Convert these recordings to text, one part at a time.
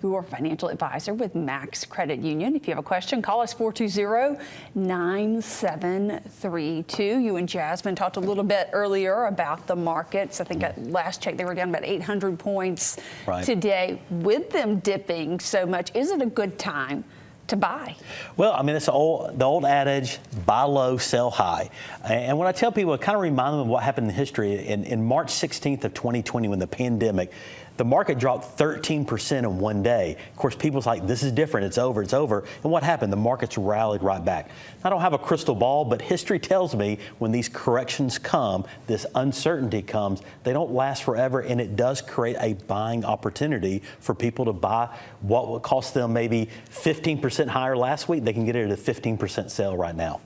your financial advisor with Max Credit Union. If you have a question, call us 420-9732. You and Jasmine talked a little bit earlier about the markets. I think at last check they were down about 800 points today. With them dipping so much, is it a good time to buy? Well, I mean, it's the old adage, buy low, sell high. And when I tell people, I kind of remind them of what happened in history. In March 16th of 2020, when the pandemic, the market dropped 13% in one day. Of course, people's like, this is different, it's over, it's over. And what happened? The markets rallied right back. I don't have a crystal ball, but history tells me when these corrections come, this uncertainty comes, they don't last forever, and it does create a buying opportunity for people to buy what would cost them maybe 15% higher last week. They can get it at a 15% sale right now.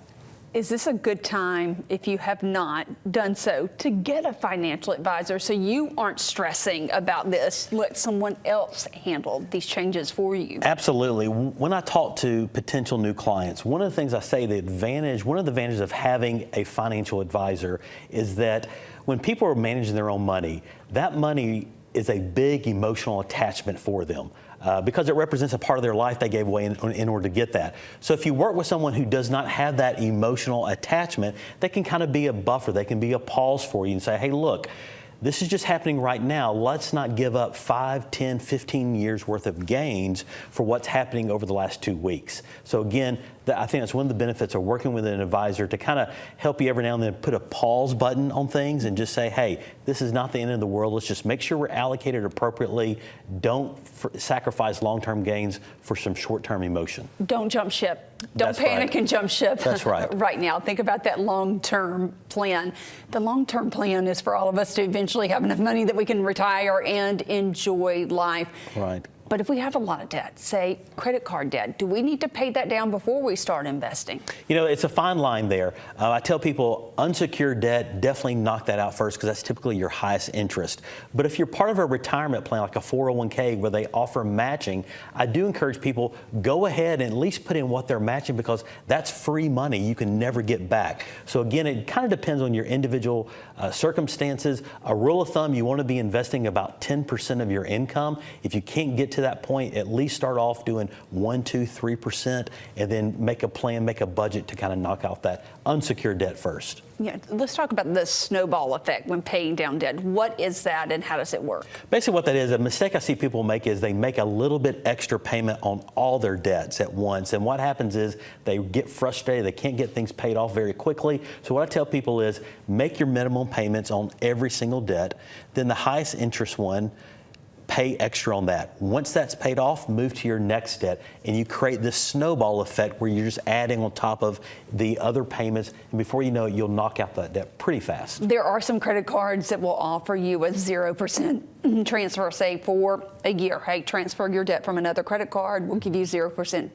Is this a good time, if you have not done so, to get a financial advisor so you aren't stressing about this? Let someone else handle these changes for you. Absolutely. When I talk to potential new clients, one of the things I say, one of the advantages of having a financial advisor is that when people are managing their own money, that money is a big emotional attachment for them. Because it represents a part of their life they gave away in order to get that. So if you work with someone who does not have that emotional attachment, they can kind of be a buffer. They can be a pause for you and say, hey, look, this is just happening right now. Let's not give up 5, 10, 15 years worth of gains for what's happening over the last 2 weeks. So again, I think that's one of the benefits of working with an advisor, to kind of help you every now and then put a pause button on things and just say, hey, this is not the end of the world. Let's just make sure we're allocated appropriately. Don't sacrifice long-term gains for some short-term emotion. Don't jump ship. Don't panic and jump ship. That's right. Right now. Think about that long-term plan. The long-term plan is for all of us to eventually have enough money that we can retire and enjoy life. Right. But if we have a lot of debt, say credit card debt, do we need to pay that down before we start investing? You know, it's a fine line there. I tell people unsecured debt, definitely knock that out first, because that's typically your highest interest. But if you're part of a retirement plan like a 401k where they offer matching, I do encourage people, go ahead and at least put in what they're matching, because that's free money you can never get back. So again, it kind of depends on your individual circumstances. A rule of thumb, you want to be investing about 10% of your income. If you can't get to that point, at least start off doing 1%, 2%, 3%, and then make a plan, make a budget to kind of knock out that unsecured debt first. Yeah, let's talk about the snowball effect when paying down debt. What is that and how does it work? Basically what that is, a mistake I see people make is they make a little bit extra payment on all their debts at once. And what happens is they get frustrated, they can't get things paid off very quickly. So what I tell people is make your minimum payments on every single debt, then the highest interest one, pay extra on that. Once that's paid off, move to your next debt, and you create this snowball effect where you're just adding on top of the other payments, and before you know it, you'll knock out that debt pretty fast. There are some credit cards that will offer you a 0% transfer, say for a year. Hey, transfer your debt from another credit card, we'll give you 0%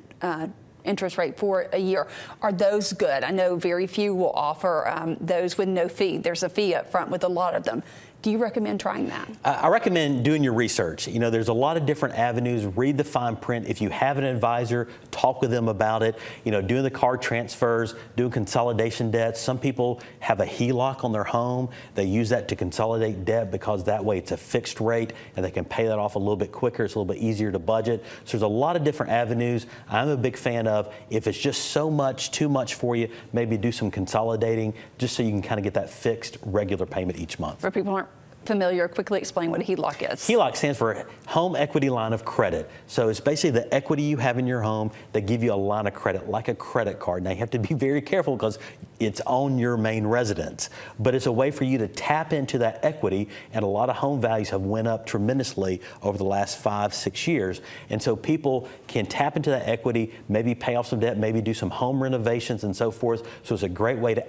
interest rate for a year. Are those good? I know very few will offer those with no fee. There's a fee up front with a lot of them. Do you recommend trying that? I recommend doing your research. You know, there's a lot of different avenues. Read the fine print. If you have an advisor, talk with them about it. You know, doing the card transfers, doing consolidation debts. Some people have a HELOC on their home. They use that to consolidate debt because that way it's a fixed rate and they can pay that off a little bit quicker. It's a little bit easier to budget. So there's a lot of different avenues. I'm a big fan of, if it's just so much, too much for you, maybe do some consolidating just so you can kind of get that fixed regular payment each month. For people who aren't familiar, quickly explain what a HELOC is. HELOC stands for Home Equity Line of Credit. So it's basically the equity you have in your home that give you a line of credit, like a credit card. Now you have to be very careful because it's on your main residence, but it's a way for you to tap into that equity, and a lot of home values have went up tremendously over the last 5, 6 years. And so people can tap into that equity, maybe pay off some debt, maybe do some home renovations and so forth. So it's a great way to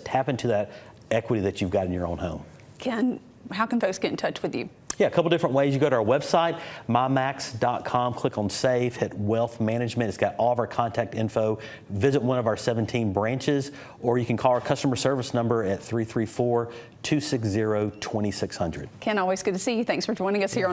tap into that equity that you've got in your own home. How can folks get in touch with you? Yeah, a couple different ways. You go to our website, mymax.com, click on Save, hit Wealth Management. It's got all of our contact info. Visit one of our 17 branches, or you can call our customer service number at 334-260-2600. Ken, always good to see you. Thanks for joining us here on